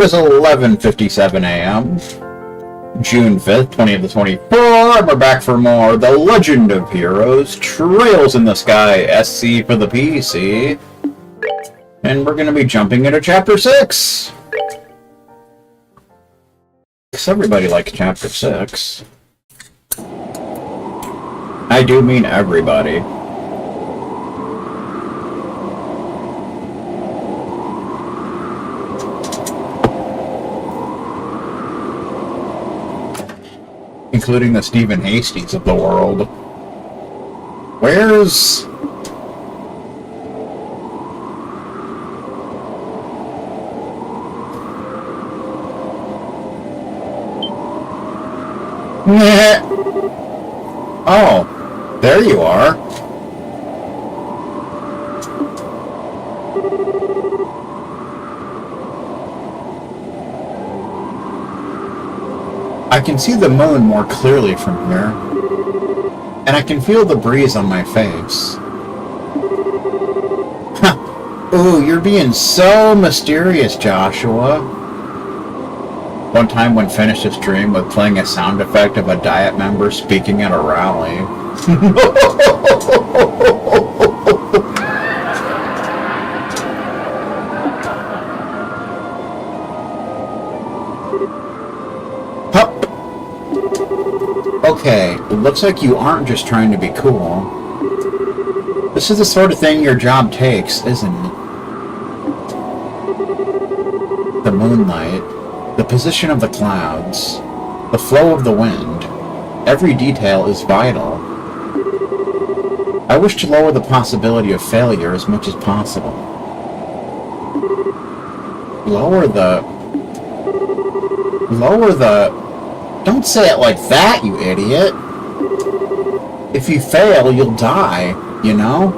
it is 11:57 a.m. June 5th, 20th to 24, and we're back for more The Legend of Heroes, Trails in the Sky, SC for the PC. And we're going to be jumping into Chapter 6. Because everybody likes Chapter 6. I do mean everybody. Including the Stephen Hasties of the world. Where's... Oh, there you are. I can see the moon more clearly from here, and I can feel the breeze on my face. Huh. Ooh, you're being so mysterious, Joshua. One time when finished a stream with playing a sound effect of a Diet member speaking at a rally. Okay, it looks like you aren't just trying to be cool. This is the sort of thing your job takes, isn't it? The moonlight, the position of the clouds, the flow of the wind, every detail is vital. I wish to lower the possibility of failure as much as possible. Lower the... Don't say it like that, you idiot! If you fail, you'll die, you know?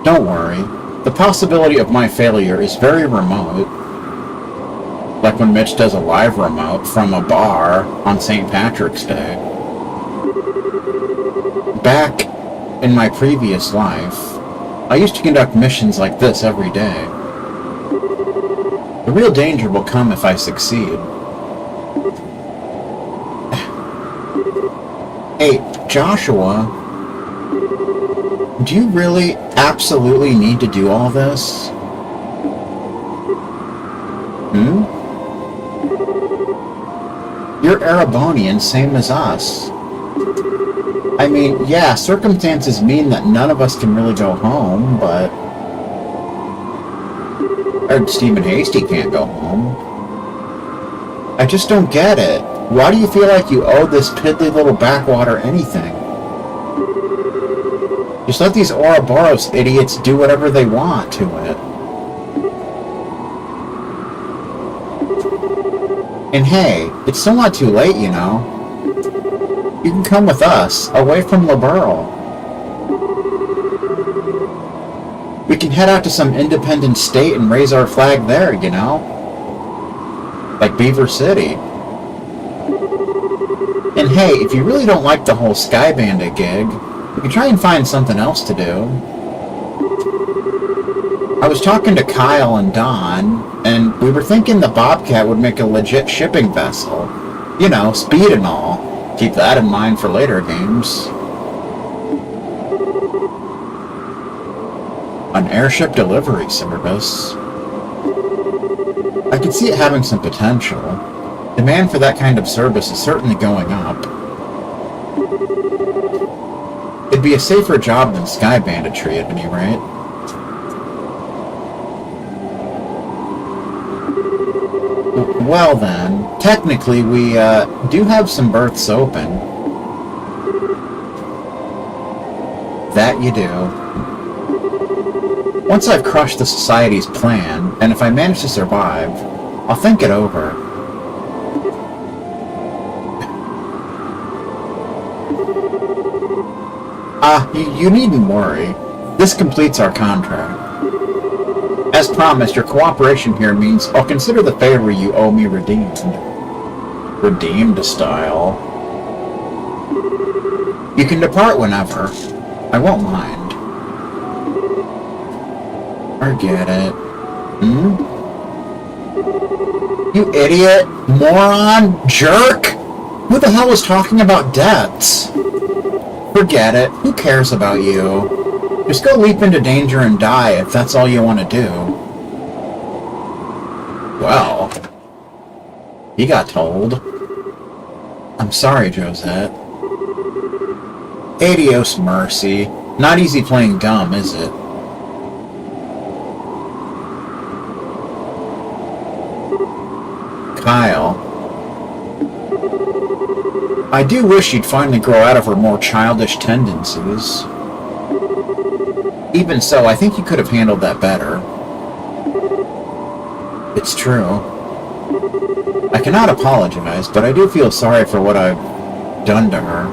Don't worry. The possibility of my failure is very remote. Like when Mitch does a live remote from a bar on St. Patrick's Day. Back in my previous life, I used to conduct missions like this every day. The real danger will come if I succeed. Hey, Joshua, do you really absolutely need to do all this? You're Erebonian, same as us. I mean, yeah, circumstances mean that none of us can really go home, but... Or Stephen Hasty can't go home. I just don't get it. Why do you feel like you owe this piddly little backwater anything? Just let these Ouroboros idiots do whatever they want to it. And hey, it's still not too late, you know. You can come with us, away from Liberl. We can head out to some independent state and raise our flag there, you know? Like Beaver City. And hey, if you really don't like the whole Sky Bandit gig, we can try and find something else to do. I was talking to Kyle and Don, and we were thinking the Bobcat would make a legit shipping vessel. You know, speed and all. Keep that in mind for later games. An airship delivery service. I can see it having some potential. Demand for that kind of service is certainly going up. It'd be a safer job than Sky Banditry at any rate. Well then, technically we do have some berths open. That you do. Once I've crushed the Society's plan, and if I manage to survive, I'll think it over. You needn't worry. This completes our contract. As promised, your cooperation here means I'll consider the favor you owe me redeemed. Redeemed style. You can depart whenever. I won't mind. I get it. You idiot, moron, jerk! Who the hell was talking about debts? Forget it. Who cares about you? Just go leap into danger and die if that's all you want to do. Well, he got told. I'm sorry, Josette. Adios, Mercy. Not easy playing dumb, is it? Kyle. I do wish she'd finally grow out of her more childish tendencies. Even so, I think you could have handled that better. It's true. I cannot apologize, but I do feel sorry for what I've done to her.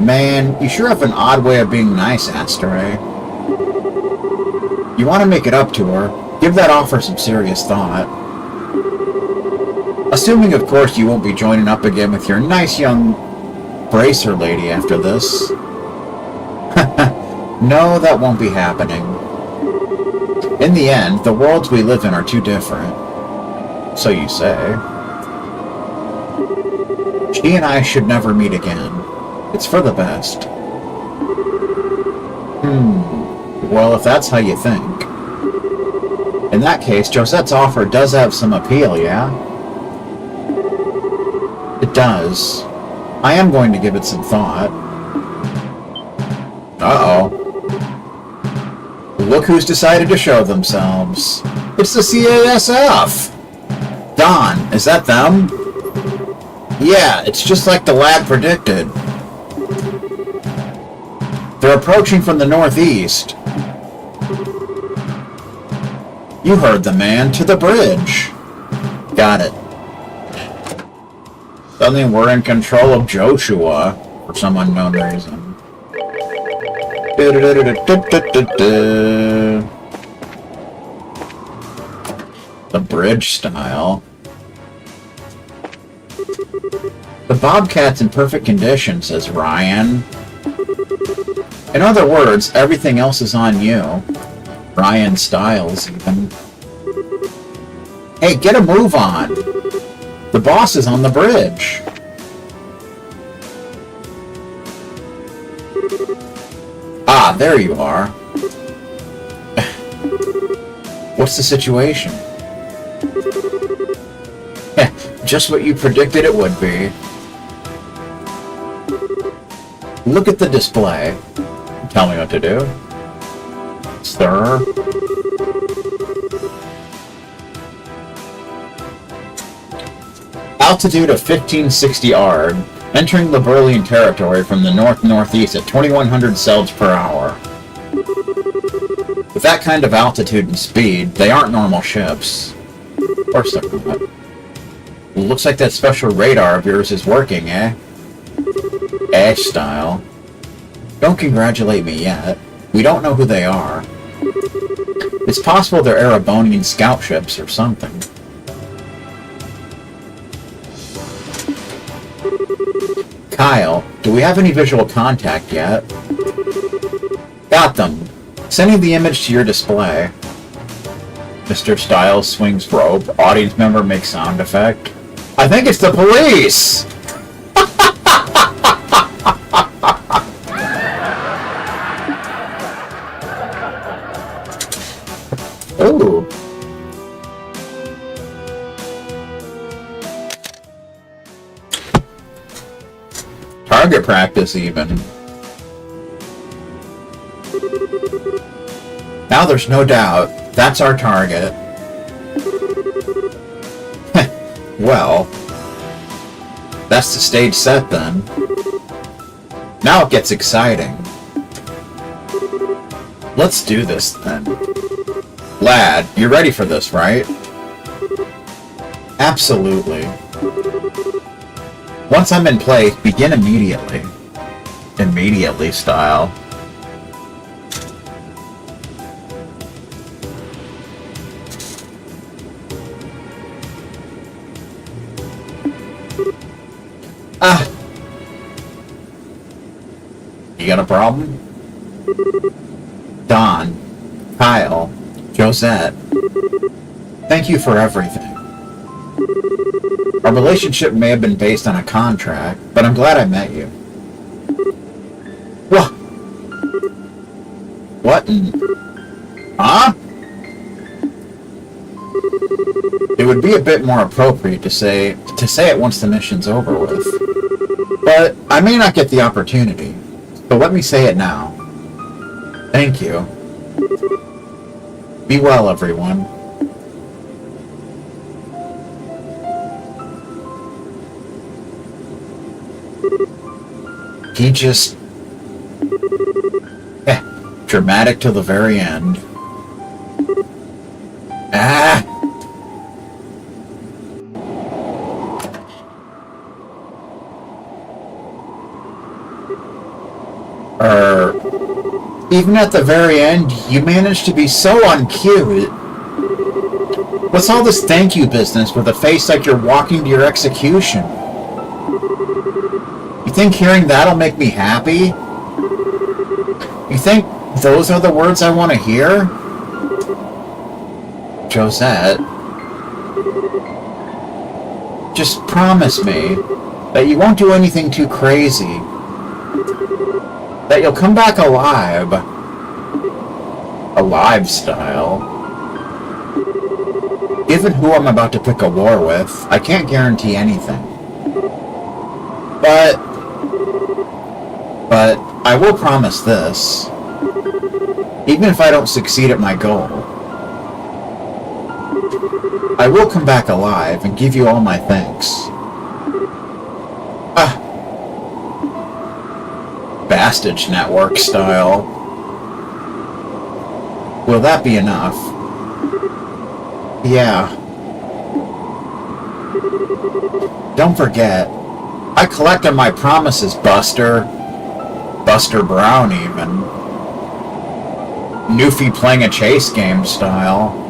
Man, you sure have an odd way of being nice, Asteray. You want to make it up to her, give that offer some serious thought. Assuming, of course, you won't be joining up again with your nice young bracer lady after this. No, that won't be happening. In the end, the worlds we live in are too different. So you say. She and I should never meet again. It's for the best. Well, if that's how you think. In that case, Josette's offer does have some appeal, yeah? It does. I am going to give it some thought. Uh-oh. Look who's decided to show themselves. It's the CASF! Don, is that them? Yeah, it's just like the lad predicted. They're approaching from the northeast. You heard the man. To the bridge. Got it. Suddenly we're in control of Joshua for some unknown reason. The bridge style. The Bobcat's in perfect condition, says Ryan. In other words, everything else is on you. Ryan Styles, even. Hey, get a move on! The boss is on the bridge! Ah, there you are. What's the situation? Just what you predicted it would be. Look at the display. Tell me what to do. Sir? Altitude of 1560 ARD, entering the Berlin territory from the north-northeast at 2100 cells per hour. With that kind of altitude and speed, they aren't normal ships. Of course they're not. Looks like that special radar of yours is working, eh? Ash style. Don't congratulate me yet. We don't know who they are. It's possible they're Erebonian scout ships or something. Kyle, do we have any visual contact yet? Got them. Sending the image to your display. Mr. Styles swings rope. Audience member makes sound effect. I think it's the police! Ooh. Target practice, even. Now there's no doubt. That's our target. Well, that's the stage set then. Now it gets exciting. Let's do this then. Lad, you're ready for this, right? Absolutely. Once I'm in place, begin immediately. Immediately style. Ah! You got a problem? Don, Kyle, Josette. Thank you for everything. Our relationship may have been based on a contract, but I'm glad I met you. What? What? Huh? It would be a bit more appropriate to say it once the mission's over with. But I may not get the opportunity, so let me say it now. Thank you. Be well, everyone. He just... dramatic till the very end. Ah! Even at the very end, you managed to be so uncute. What's all this thank you business with a face like you're walking to your execution? You think hearing that'll make me happy? You think those are the words I want to hear? Josette, just promise me that you won't do anything too crazy. That you'll come back alive. Alive style. Given who I'm about to pick a war with, I can't guarantee anything. But I will promise this. Even if I don't succeed at my goal, I will come back alive and give you all my thanks. Bastage network style. Will that be enough? Yeah. Don't forget, I collect on my promises, Buster. Buster Brown, even. Newfie playing a chase game style.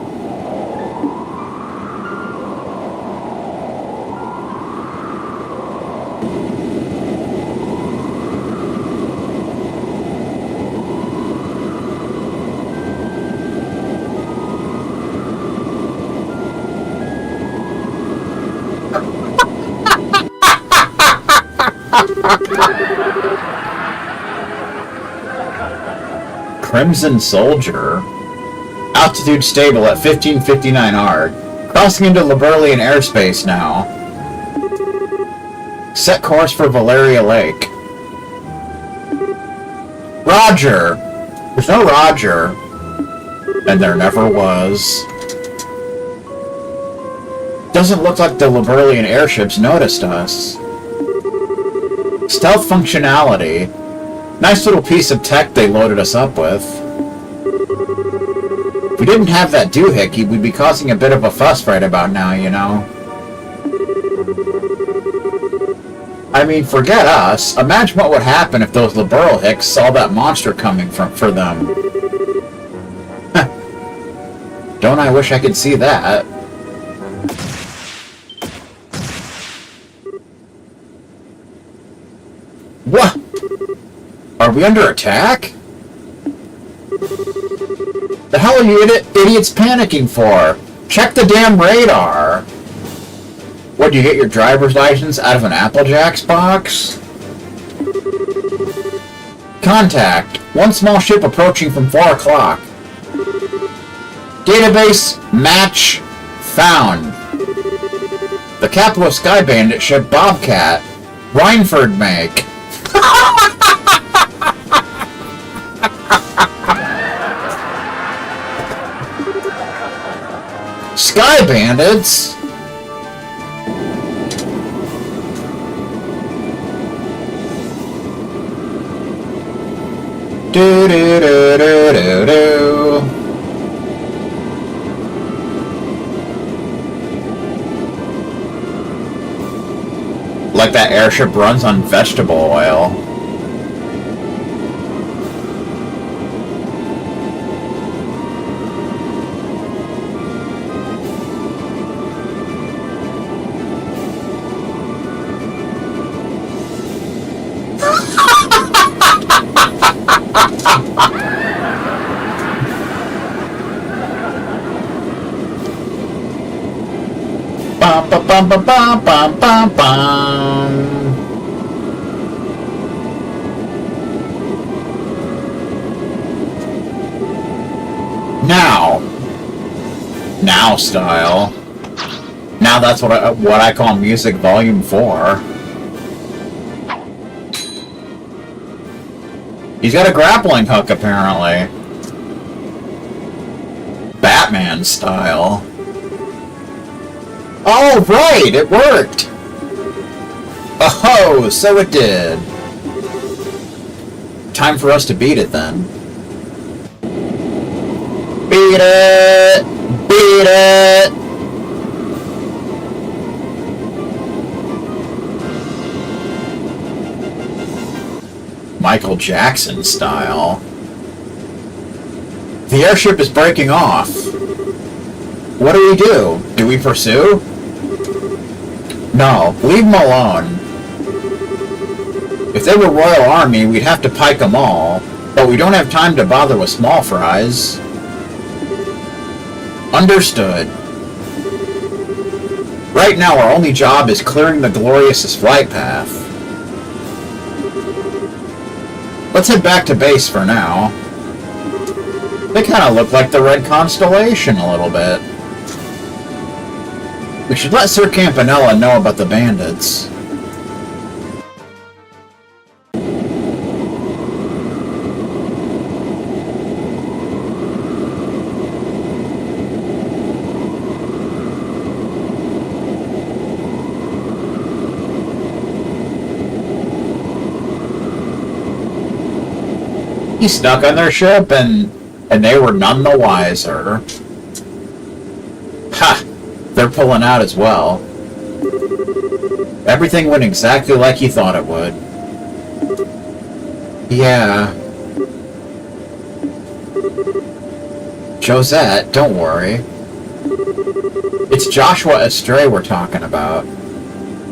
Crimson Soldier. Altitude stable at 1559 ARG. Crossing into Liberlian airspace now. Set course for Valeria Lake. Roger! There's no Roger. And there never was. Doesn't look like the Liberlian airships noticed us. Stealth functionality. Nice little piece of tech they loaded us up with. If we didn't have that doohickey, we'd be causing a bit of a fuss right about now, you know? I mean, forget us. Imagine what would happen if those liberal hicks saw that monster coming for them. Don't I wish I could see that? What? Are we under attack? The hell are you idiots panicking for? Check the damn radar! What, do you get your driver's license out of an Applejack's box? Contact. One small ship approaching from 4 o'clock. Database match found. The capitalist Sky Bandit ship Bobcat. Rhineford make. Sky Bandits? Do do do do do do. Like that airship runs on vegetable oil. bum bum bum bum bum bum bum bum. Now style. Now that's what I call music volume 4. He's got a grappling hook apparently. Batman style. Oh right, it worked. Oh, so it did. Time for us to beat it then. Beat it! Beat it! Michael Jackson style. The airship is breaking off. What do we do? Do we pursue? No, leave them alone. If they were Royal Army, we'd have to pike them all, but we don't have time to bother with small fries. Understood. Right now, our only job is clearing the Glorious's flight path. Let's head back to base for now. They kind of look like the Red Constellation a little bit. We should let Sir Campanella know about the bandits. He snuck on their ship, and they were none the wiser. Ha! They're pulling out as well. Everything went exactly like he thought it would. Yeah. Josette, don't worry. It's Joshua Estray we're talking about.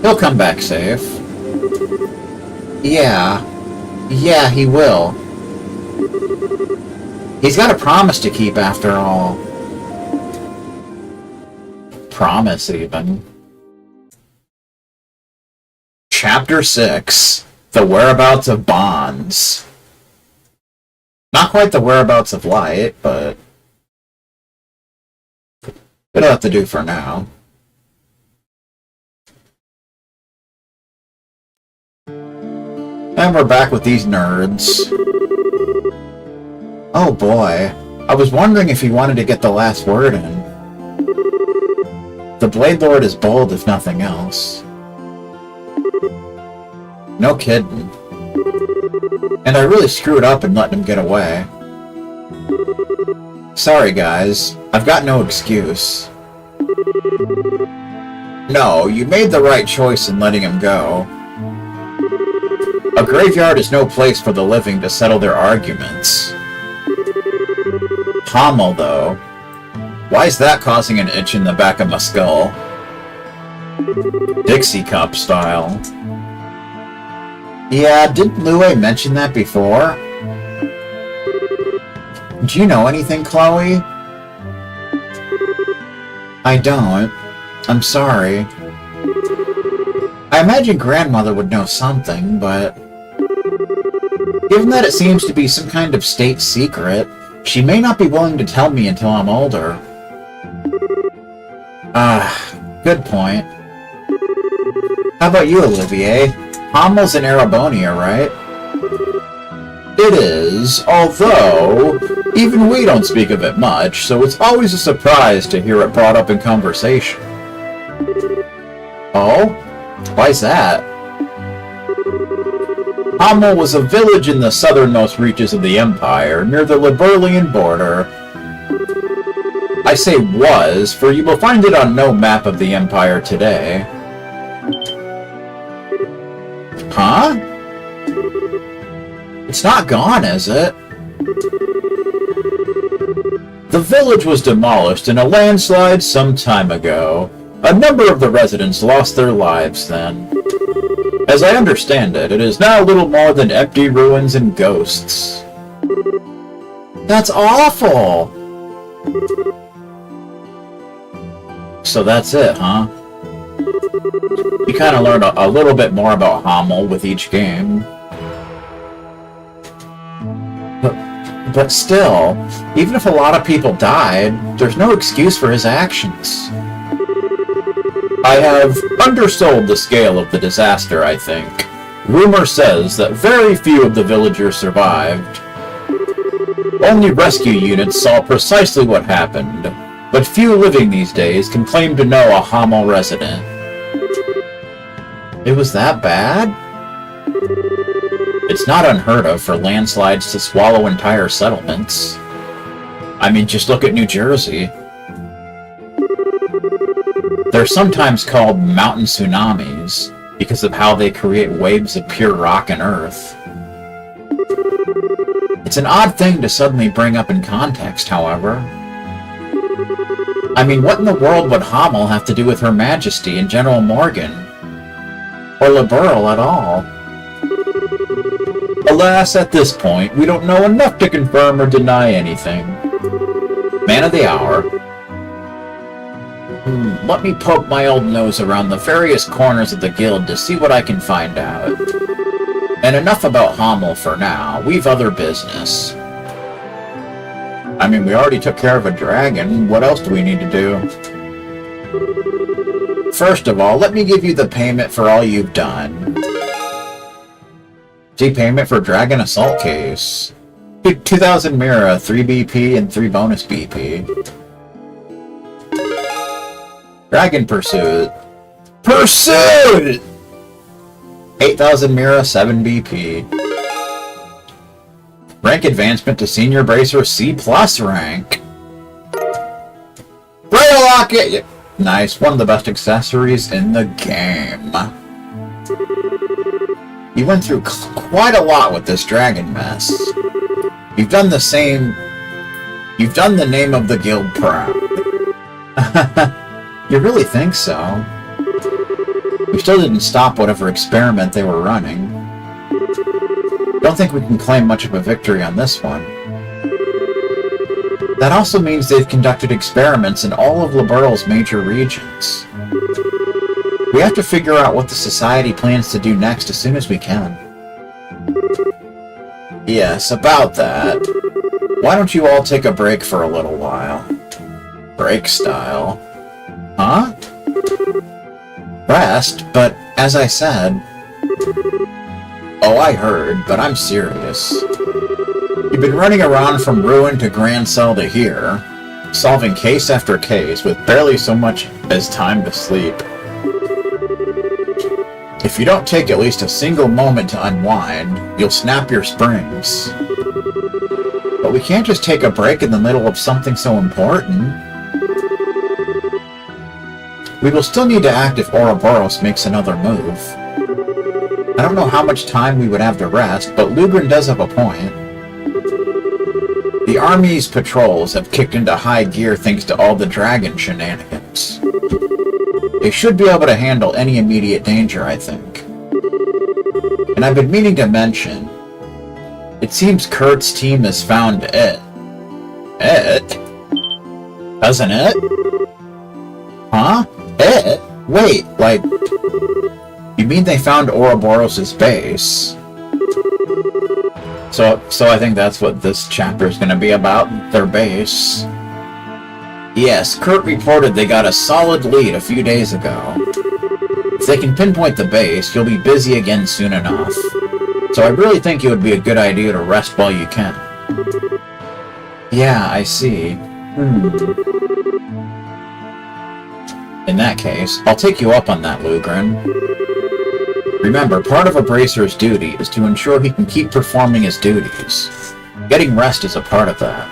He'll come back safe. Yeah. Yeah, he will. He's got a promise to keep after all. Promise, even. Chapter 6. The Whereabouts of Bonds. Not quite the whereabouts of light, but it'll have to do for now. And we're back with these nerds. Oh boy, I was wondering if he wanted to get the last word in. The Blade Lord is bold if nothing else. No kidding. And I really screwed up in letting him get away. Sorry guys, I've got no excuse. No, you made the right choice in letting him go. A graveyard is no place for the living to settle their arguments. Pommel, though. Why is that causing an itch in the back of my skull? Dixie Cup style. Yeah, didn't Lue mention that before? Do you know anything, Chloe? I don't. I'm sorry. I imagine Grandmother would know something, but given that it seems to be some kind of state secret, she may not be willing to tell me until I'm older. Good point. How about you, Olivier? Pommel's in Arabonia, right? It is, although even we don't speak of it much, so it's always a surprise to hear it brought up in conversation. Oh? Why's that? Pommel was a village in the southernmost reaches of the Empire, near the Liberlian border. I say was, for you will find it on no map of the Empire today. Huh? It's not gone, is it? The village was demolished in a landslide some time ago. A number of the residents lost their lives then. As I understand it, it is now little more than empty ruins and ghosts. That's awful! So that's it, huh? You kind of learn a little bit more about Hamel with each game. But still, even if a lot of people died, there's no excuse for his actions. I have undersold the scale of the disaster, I think. Rumor says that very few of the villagers survived. Only rescue units saw precisely what happened, but few living these days can claim to know a Hamel resident. It was that bad? It's not unheard of for landslides to swallow entire settlements. I mean, just look at New Jersey. They're sometimes called mountain tsunamis because of how they create waves of pure rock and earth. It's an odd thing to suddenly bring up in context, however. I mean, what in the world would Hamel have to do with Her Majesty and General Morgan? Or Liberl at all? Alas, at this point, we don't know enough to confirm or deny anything. Man of the hour. Let me poke my old nose around the various corners of the guild to see what I can find out. And enough about Hamel for now. We've other business. I mean, we already took care of a dragon. What else do we need to do? First of all, let me give you the payment for all you've done. See, payment for Dragon Assault Case. 2,000 Mira, 3 BP, and 3 bonus BP. Dragon Pursuit. Pursuit! 8,000 Mira, 7 BP. Rank advancement to Senior Bracer C+ rank. Braille Locket! Nice, one of the best accessories in the game. You went through quite a lot with this dragon mess. You've done the same... You've done the name of the guild proud. You really think so? We still didn't stop whatever experiment they were running. Don't think we can claim much of a victory on this one. That also means they've conducted experiments in all of Liberl's major regions. We have to figure out what the Society plans to do next as soon as we can. Yes, about that. Why don't you all take a break for a little while? Break style. Huh? Rest, but as I said... Oh, I heard, but I'm serious. You've been running around from ruin to grand cell to here, solving case after case with barely so much as time to sleep. If you don't take at least a single moment to unwind, you'll snap your springs. But we can't just take a break in the middle of something so important. We will still need to act if Ouroboros makes another move. I don't know how much time we would have to rest, but Lugren does have a point. The army's patrols have kicked into high gear thanks to all the dragon shenanigans. They should be able to handle any immediate danger, I think. And I've been meaning to mention, it seems Kurt's team has found it. It? Doesn't it? Huh? It? Wait, like... You mean they found Ouroboros' base? So I think that's what this chapter is going to be about, their base. Yes, Kurt reported they got a solid lead a few days ago. If they can pinpoint the base, you'll be busy again soon enough. So I really think it would be a good idea to rest while you can. Yeah, I see. In that case, I'll take you up on that, Lugren. Remember, part of a bracer's duty is to ensure he can keep performing his duties. Getting rest is a part of that.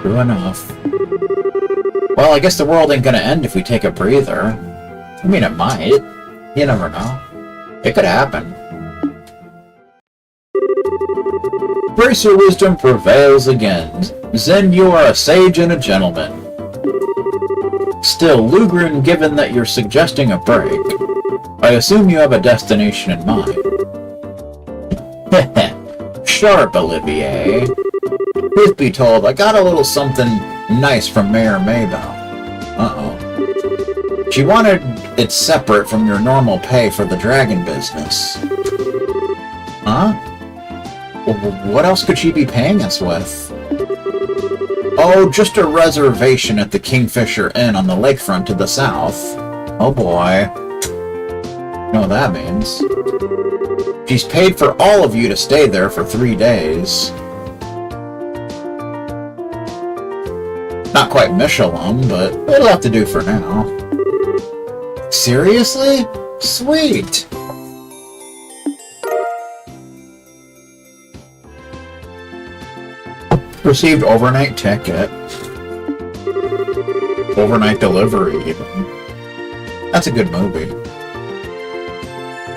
True enough. Well, I guess the world ain't gonna end if we take a breather. I mean, it might. You never know. It could happen. Bracer wisdom prevails again. Zen, you are a sage and a gentleman. Still, Lugren, given that you're suggesting a break, I assume you have a destination in mind. Sharp, Olivier. Truth be told, I got a little something nice from Mayor Maybell. Uh-oh. She wanted it separate from your normal pay for the dragon business. Huh? What else could she be paying us with? Oh, just a reservation at the Kingfisher Inn on the lakefront to the south. Oh boy. You know what that means. She's paid for all of you to stay there for 3 days. Not quite Michelin, but it'll have to do for now. Seriously? Sweet! Received overnight ticket. Overnight delivery, even. That's a good movie.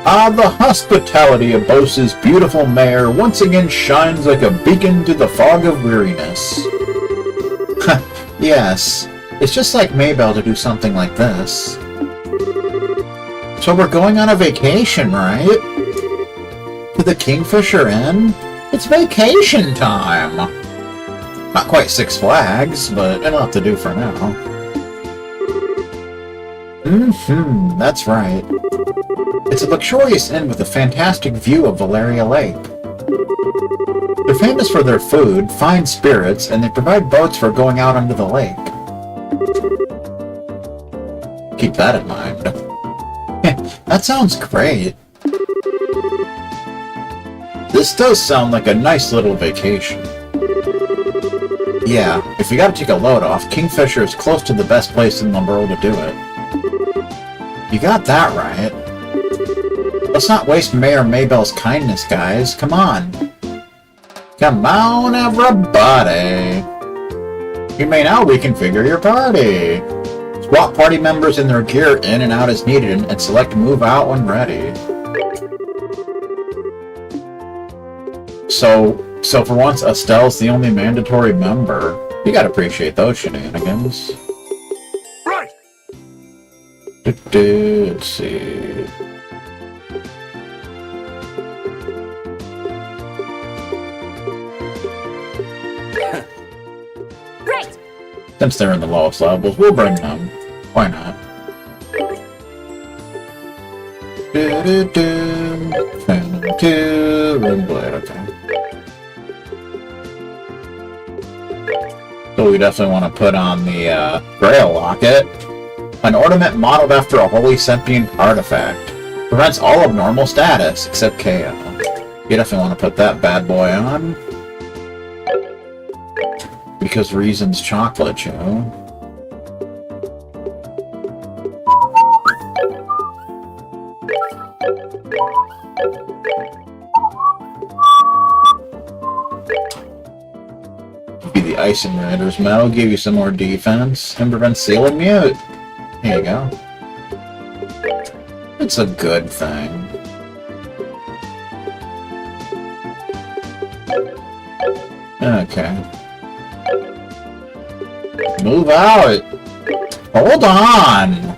Ah, the hospitality of Bose's beautiful mare once again shines like a beacon through the fog of weariness. Yes, it's just like Maybelle to do something like this. So we're going on a vacation, right? To the Kingfisher Inn? It's vacation time! Not quite Six Flags, but it'll have to do for now. That's right. It's a luxurious inn with a fantastic view of Valeria Lake. They're famous for their food, fine spirits, and they provide boats for going out onto the lake. Keep that in mind. That sounds great. This does sound like a nice little vacation. Yeah, if you gotta take a load off, Kingfisher is close to the best place in the world to do it. You got that right. Let's not waste Mayor Maybelle's kindness, guys. Come on. Come on, everybody. You may now reconfigure your party. Swap party members and their gear in and out as needed, and select move out when ready. So for once, Estelle's the only mandatory member. You gotta appreciate those shenanigans. Right. Let's see. Great. Since they're in the lowest levels, we'll bring them. Why not? Phantom 2, Red Blade, okay. So we definitely want to put on the Grail Locket. An ornament modeled after a holy sentient artifact. Prevents all abnormal status, except KO. You definitely want to put that bad boy on. Because reasons chocolate, you know. Be the Icing Rider's Medal, give you some more defense, and prevent Seal and Mute. Here you go. It's a good thing. Okay. Move out! Hold on!